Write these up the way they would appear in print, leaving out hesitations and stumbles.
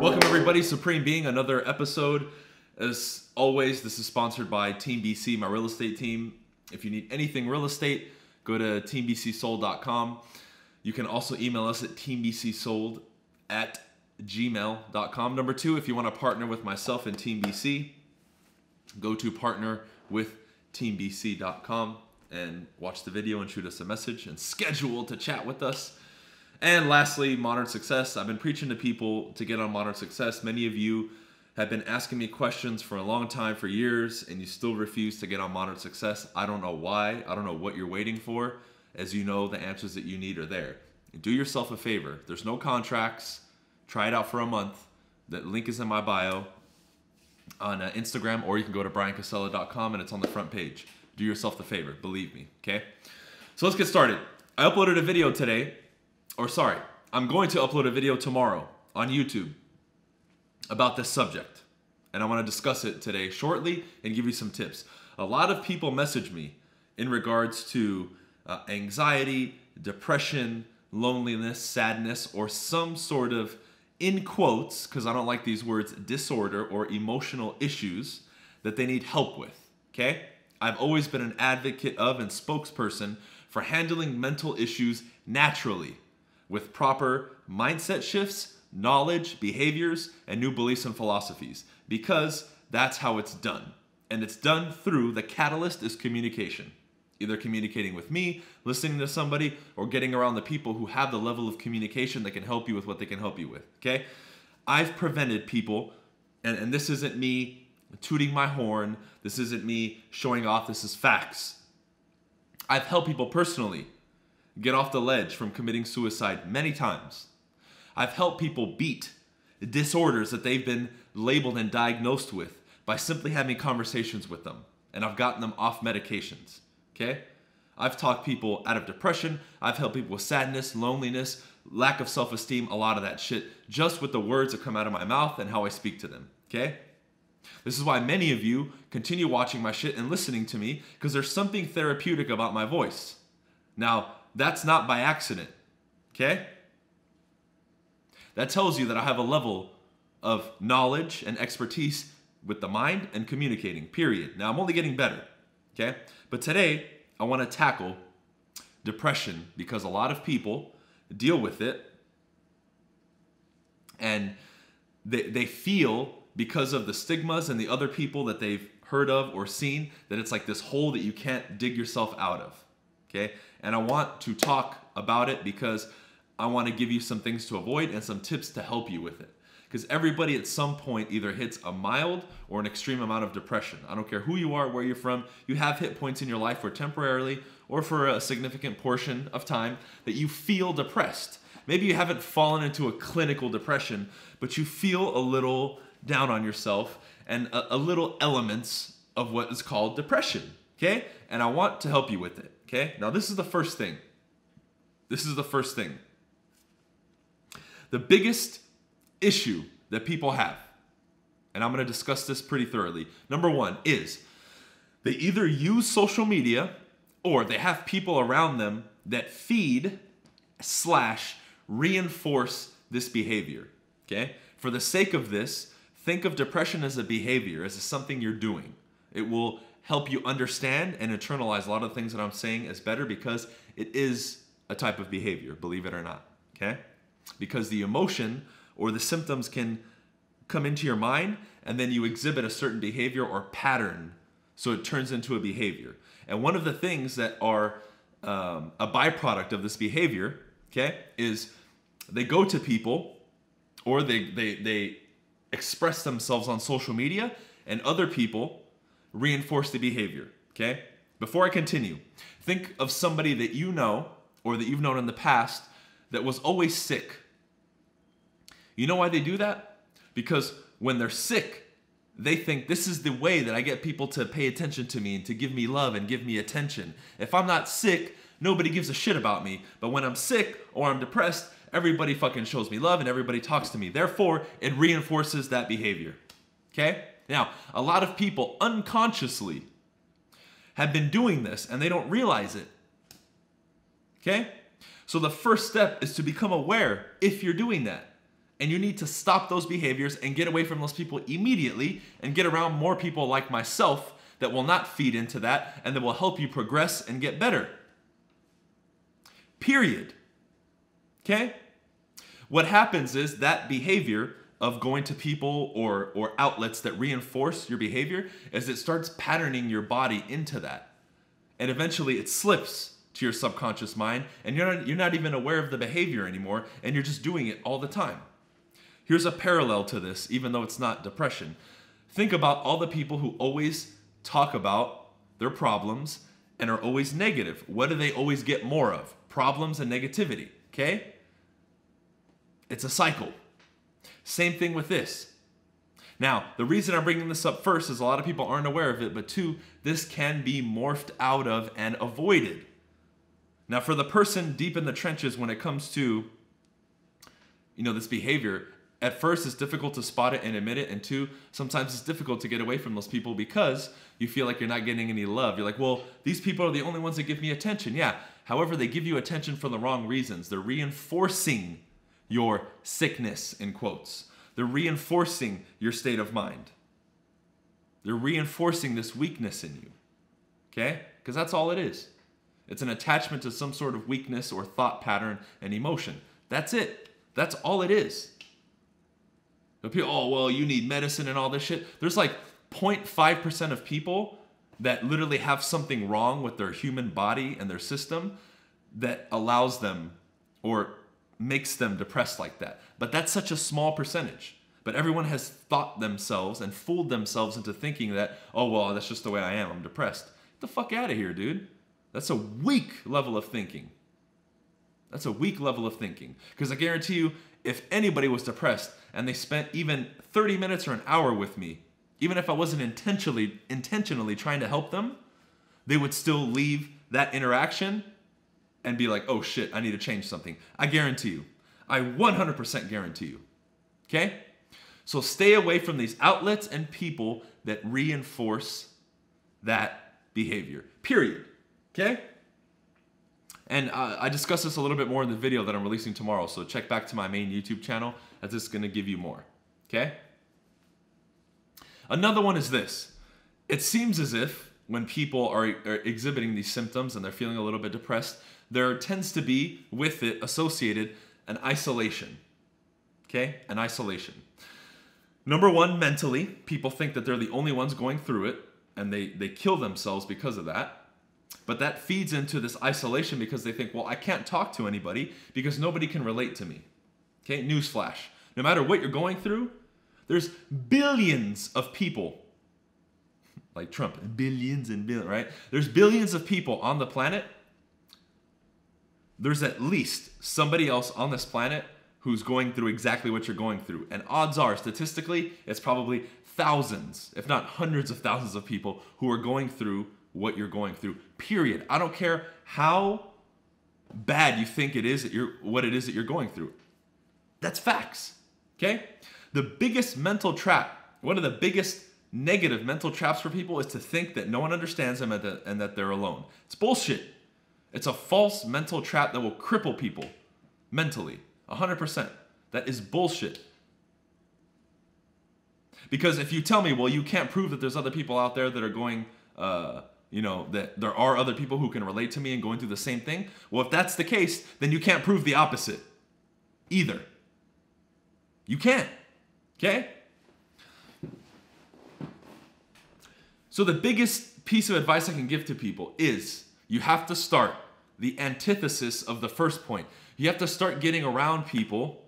Welcome everybody, Supreme Being, another episode. As always, this is sponsored by Team BC, my real estate team. If you need anything real estate, go to teambcsold.com. You can also email us at teambcsold@gmail.com. Number two, if you want to partner with myself and Team BC, go to partnerwithteambc.com and watch the video and shoot us a message and schedule to chat with us. And lastly, Modern Success. I've been preaching to people to get on Modern Success. Many of you have been asking me questions for a long time, for years, and you still refuse to get on Modern Success. I don't know why. I don't know what you're waiting for. As you know, the answers that you need are there. Do yourself a favor. There's no contracts. Try it out for a month. The link is in my bio on Instagram, or you can go to bryancasella.com and it's on the front page. Do yourself the favor. Believe me, okay? So let's get started. I uploaded a video today. I'm going to upload a video tomorrow on YouTube about this subject. And I want to discuss it today shortly and give you some tips. A lot of people message me in regards to anxiety, depression, loneliness, sadness, or some sort of, in quotes, because I don't like these words, disorder or emotional issues that they need help with, okay? I've always been an advocate of and spokesperson for handling mental issues naturally, with proper mindset shifts, knowledge, behaviors, and new beliefs and philosophies, because that's how it's done. And it's done through the catalyst is communication. Either communicating with me, listening to somebody, or getting around the people who have the level of communication that can help you with what they can help you with, okay? I've prevented people, and this isn't me tooting my horn, this isn't me showing off, this is facts. I've helped people personally get off the ledge from committing suicide many times. I've helped people beat disorders that they've been labeled and diagnosed with by simply having conversations with them. And I've gotten them off medications, okay? I've talked people out of depression. I've helped people with sadness, loneliness, lack of self-esteem, a lot of that shit, just with the words that come out of my mouth and how I speak to them, okay? This is why many of you continue watching my shit and listening to me, because there's something therapeutic about my voice. Now, that's not by accident, okay? That tells you that I have a level of knowledge and expertise with the mind and communicating, period. Now, I'm only getting better, okay? But today, I want to tackle depression because a lot of people deal with it and they feel, because of the stigmas and the other people that they've heard of or seen, that it's like this hole that you can't dig yourself out of, okay? And I want to talk about it because I want to give you some things to avoid and some tips to help you with it. Because everybody at some point either hits a mild or an extreme amount of depression. I don't care who you are, where you're from. You have hit points in your life where temporarily or for a significant portion of time that you feel depressed. Maybe you haven't fallen into a clinical depression, but you feel a little down on yourself and a little elements of what is called depression, okay? And I want to help you with it, okay? Now this is the first thing. This is the first thing. The biggest issue that people have, and I'm going to discuss this pretty thoroughly, number one is they either use social media or they have people around them that feed/reinforce this behavior, okay? For the sake of this, think of depression as a behavior, as something you're doing. It will help you understand and internalize a lot of things that I'm saying as better because it is a type of behavior, believe it or not, okay? Because the emotion or the symptoms can come into your mind and then you exhibit a certain behavior or pattern, so it turns into a behavior. And one of the things that are a byproduct of this behavior, okay, is they go to people or they express themselves on social media and other people reinforce the behavior, okay? Before I continue, think of somebody that you know or that you've known in the past that was always sick. You know why they do that? Because when they're sick, they think this is the way that I get people to pay attention to me and to give me love and give me attention. If I'm not sick, nobody gives a shit about me. But when I'm sick or I'm depressed, everybody fucking shows me love and everybody talks to me. Therefore, it reinforces that behavior, okay? Now, a lot of people unconsciously have been doing this and they don't realize it, okay? So the first step is to become aware if you're doing that. And you need to stop those behaviors and get away from those people immediately and get around more people like myself that will not feed into that and that will help you progress and get better. Period. Okay? What happens is that behavior of going to people or outlets that reinforce your behavior is it starts patterning your body into that. And eventually it slips to your subconscious mind and you're not even aware of the behavior anymore and you're just doing it all the time. Here's a parallel to this, even though it's not depression. Think about all the people who always talk about their problems and are always negative. What do they always get more of? Problems and negativity, okay? It's a cycle. Same thing with this. Now, the reason I'm bringing this up first is a lot of people aren't aware of it, but two, this can be morphed out of and avoided. Now, for the person deep in the trenches when it comes to, this behavior, at first, it's difficult to spot it and admit it. And two, sometimes it's difficult to get away from those people because you feel like you're not getting any love. You're like, well, these people are the only ones that give me attention. Yeah. However, they give you attention for the wrong reasons. They're reinforcing your sickness, in quotes. They're reinforcing your state of mind. They're reinforcing this weakness in you. Okay? Because that's all it is. It's an attachment to some sort of weakness or thought pattern and emotion. That's it. That's all it is. People, oh, well, you need medicine and all this shit. There's like 0.5% of people that literally have something wrong with their human body and their system that allows them or makes them depressed like that. But that's such a small percentage. But everyone has thought themselves and fooled themselves into thinking that, oh, well, that's just the way I am. I'm depressed. Get the fuck out of here, dude. That's a weak level of thinking. That's a weak level of thinking. Because I guarantee you, if anybody was depressed and they spent even 30 minutes or an hour with me, even if I wasn't intentionally trying to help them, they would still leave that interaction and be like, oh shit, I need to change something. I guarantee you. I 100% guarantee you. Okay? So stay away from these outlets and people that reinforce that behavior. Period. Okay? And I discuss this a little bit more in the video that I'm releasing tomorrow. So check back to my main YouTube channel as this is going to give you more. Okay? Another one is this. It seems as if when people are exhibiting these symptoms and they're feeling a little bit depressed, there tends to be with it associated an isolation. Okay? An isolation. Number one, mentally, people think that they're the only ones going through it and they kill themselves because of that. But that feeds into this isolation because they think, well, I can't talk to anybody because nobody can relate to me. Okay, newsflash. No matter what you're going through, there's billions of people, like Trump, billions and billions, right? There's billions of people on the planet. There's at least somebody else on this planet who's going through exactly what you're going through. And odds are, statistically, it's probably thousands, if not hundreds of thousands of people who are going through what you're going through, period. I don't care how bad you think it is that what it is that you're going through. That's facts, okay? The biggest mental trap, one of the biggest negative mental traps for people is to think that no one understands them and that they're alone. It's bullshit. It's a false mental trap that will cripple people mentally, 100%. That is bullshit. Because if you tell me, well, you can't prove that there's other people out there that are going, that there are other people who can relate to me and going through the same thing. Well, if that's the case, then you can't prove the opposite either. You can't. Okay? So the biggest piece of advice I can give to people is you have to start the antithesis of the first point. You have to start getting around people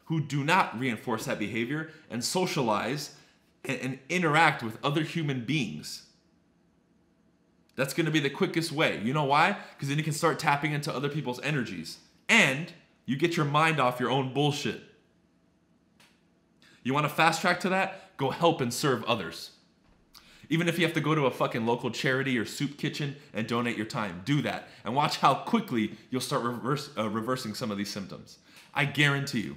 who do not reinforce that behavior and socialize and interact with other human beings. That's going to be the quickest way. You know why? Because then you can start tapping into other people's energies. And you get your mind off your own bullshit. You want to fast track to that? Go help and serve others. Even if you have to go to a fucking local charity or soup kitchen and donate your time, do that. And watch how quickly you'll start reversing some of these symptoms. I guarantee you.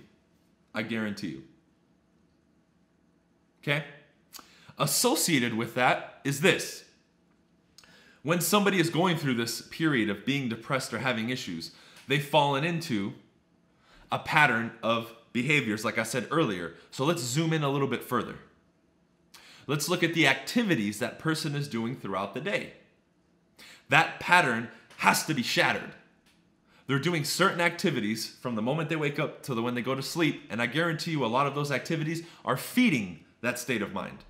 I guarantee you. Okay? Associated with that is this. When somebody is going through this period of being depressed or having issues, they've fallen into a pattern of behaviors, like I said earlier. So let's zoom in a little bit further. Let's look at the activities that person is doing throughout the day. That pattern has to be shattered. They're doing certain activities from the moment they wake up to when they go to sleep, and I guarantee you a lot of those activities are feeding that state of mind.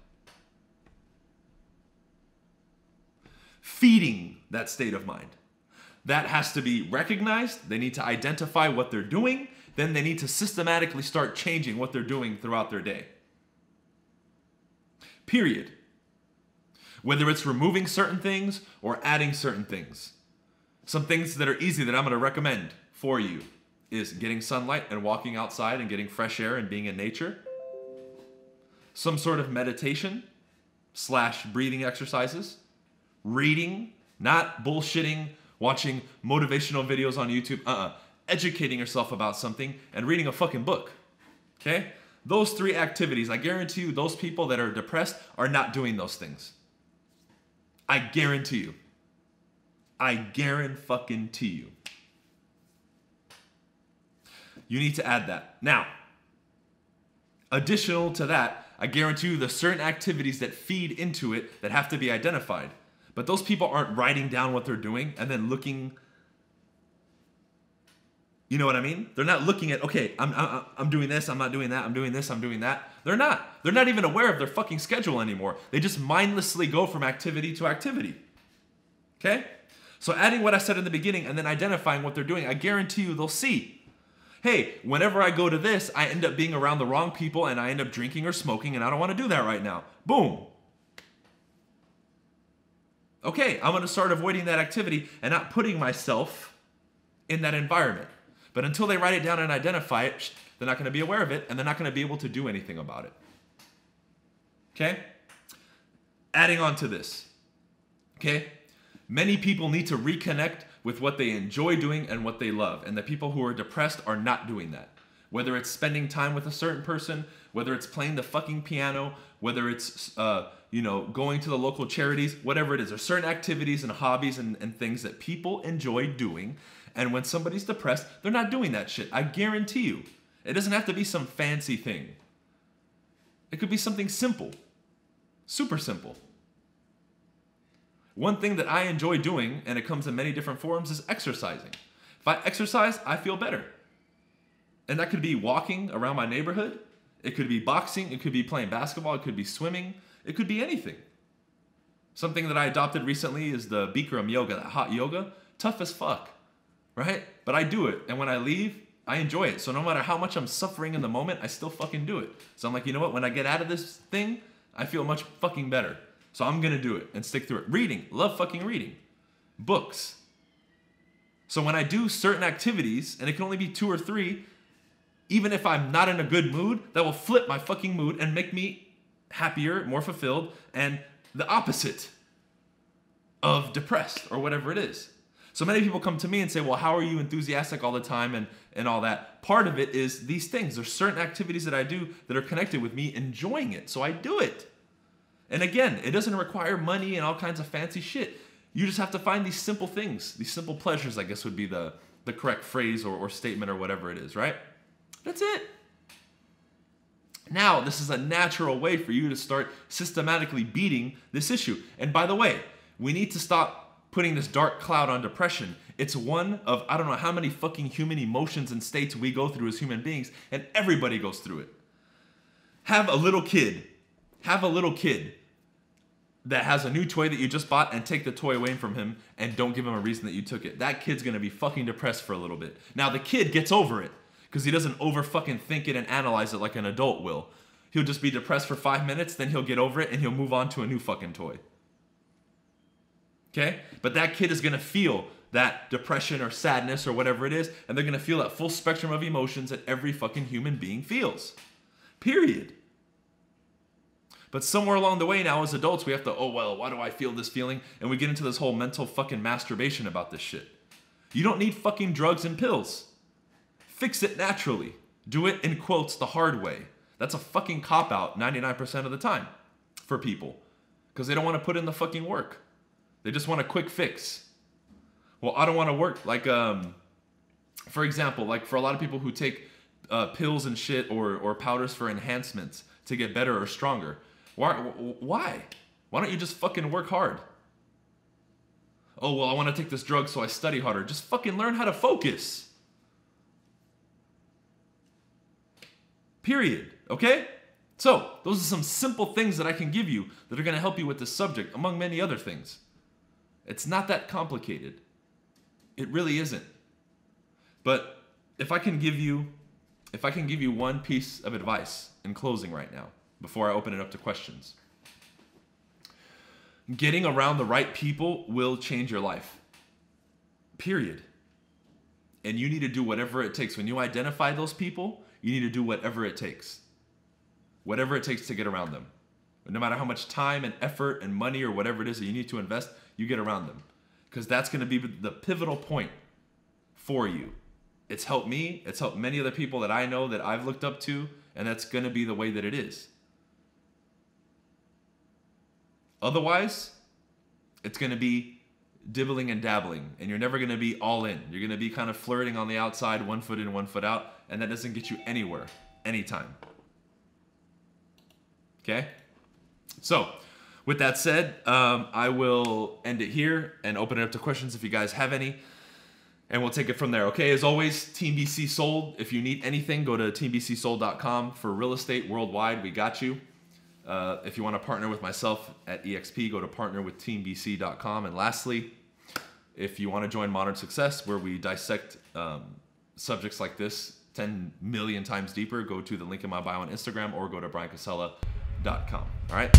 Feeding that state of mind. That has to be recognized. They need to identify what they're doing. Then they need to systematically start changing what they're doing throughout their day. Period. Whether it's removing certain things or adding certain things. Some things that are easy that I'm going to recommend for you is getting sunlight and walking outside and getting fresh air and being in nature. Some sort of meditation / breathing exercises. Reading, not bullshitting, watching motivational videos on YouTube. Educating yourself about something and reading a fucking book. Okay? Those 3 activities, I guarantee you those people that are depressed are not doing those things. I guarantee you. I guarantee you. You need to add that. Now, additional to that, I guarantee you there's certain activities that feed into it that have to be identified. But those people aren't writing down what they're doing and then looking. You know what I mean? They're not looking at, okay, I'm doing this, I'm not doing that, I'm doing this, I'm doing that. They're not. They're not even aware of their fucking schedule anymore. They just mindlessly go from activity to activity. Okay? So adding what I said in the beginning and then identifying what they're doing, I guarantee you they'll see. Hey, whenever I go to this, I end up being around the wrong people and I end up drinking or smoking and I don't want to do that right now. Boom. Okay, I'm going to start avoiding that activity and not putting myself in that environment. But until they write it down and identify it, they're not going to be aware of it and they're not going to be able to do anything about it. Okay? Adding on to this. Okay? Many people need to reconnect with what they enjoy doing and what they love. And the people who are depressed are not doing that. Whether it's spending time with a certain person, whether it's playing the fucking piano, whether it's going to the local charities, whatever it is. There's certain activities and hobbies and things that people enjoy doing. And when somebody's depressed, they're not doing that shit. I guarantee you. It doesn't have to be some fancy thing. It could be something simple. Super simple. One thing that I enjoy doing, and it comes in many different forms, is exercising. If I exercise, I feel better. And that could be walking around my neighborhood. It could be boxing. It could be playing basketball. It could be swimming. It could be anything. Something that I adopted recently is the Bikram yoga, that hot yoga. Tough as fuck, right? But I do it. And when I leave, I enjoy it. So no matter how much I'm suffering in the moment, I still fucking do it. So I'm like, you know what? When I get out of this thing, I feel much fucking better. So I'm going to do it and stick through it. Reading. Love fucking reading. Books. So when I do certain activities, and it can only be 2 or 3, even if I'm not in a good mood, that will flip my fucking mood and make me happier, more fulfilled, and the opposite of depressed or whatever it is. So many people come to me and say, well, how are you enthusiastic all the time and all that? Part of it is these things. There's certain activities that I do that are connected with me enjoying it. So I do it. And again, it doesn't require money and all kinds of fancy shit. You just have to find these simple things. These simple pleasures, I guess, would be the correct phrase or statement or whatever it is, right? That's it. Now, this is a natural way for you to start systematically beating this issue. And by the way, we need to stop putting this dark cloud on depression. It's one of, I don't know how many fucking human emotions and states we go through as human beings, and everybody goes through it. Have a little kid that has a new toy that you just bought and take the toy away from him and don't give him a reason that you took it. That kid's gonna be fucking depressed for a little bit. Now the kid gets over it because he doesn't over fucking think it and analyze it like an adult will. He'll just be depressed for 5 minutes, then he'll get over it and he'll move on to a new fucking toy. Okay? But that kid is gonna feel that depression or sadness or whatever it is, and they're gonna feel that full spectrum of emotions that every fucking human being feels. Period. But somewhere along the way now as adults, we have to, oh, well, why do I feel this feeling? And we get into this whole mental fucking masturbation about this shit. You don't need fucking drugs and pills. Fix it naturally. Do it, in quotes, the hard way. That's a fucking cop-out 99% of the time for people. Because they don't want to put in the fucking work. They just want a quick fix. Well, I don't want to work. Like, for example, like for a lot of people who take pills and shit or powders for enhancements to get better or stronger? Why? Why don't you just fucking work hard? Oh, well, I want to take this drug, so I study harder. Just fucking learn how to focus. Period. Okay? So, those are some simple things that I can give you that are going to help you with this subject, among many other things. It's not that complicated. It really isn't. But if I can give you one piece of advice in closing right now, before I open it up to questions. Getting around the right people will change your life. Period. And you need to do whatever it takes. When you identify those people, you need to do whatever it takes. Whatever it takes to get around them. No matter how much time and effort and money or whatever it is that you need to invest, you get around them. Because that's going to be the pivotal point for you. It's helped me. It's helped many other people that I know that I've looked up to. And that's going to be the way that it is. Otherwise, it's going to be dibbling and dabbling. And you're never going to be all in. You're going to be kind of flirting on the outside, 1 foot in, 1 foot out. And that doesn't get you anywhere, anytime. Okay? So, with that said, I will end it here and open it up to questions if you guys have any. And we'll take it from there. Okay, as always, Team BC Sold. If you need anything, go to teambcsold.com. For real estate worldwide, we got you. If you want to partner with myself at EXP, go to partnerwithteambc.com. And lastly, if you want to join Modern Success, where we dissect subjects like this 10 million times deeper, go to the link in my bio on Instagram or go to bryancasella.com. All right?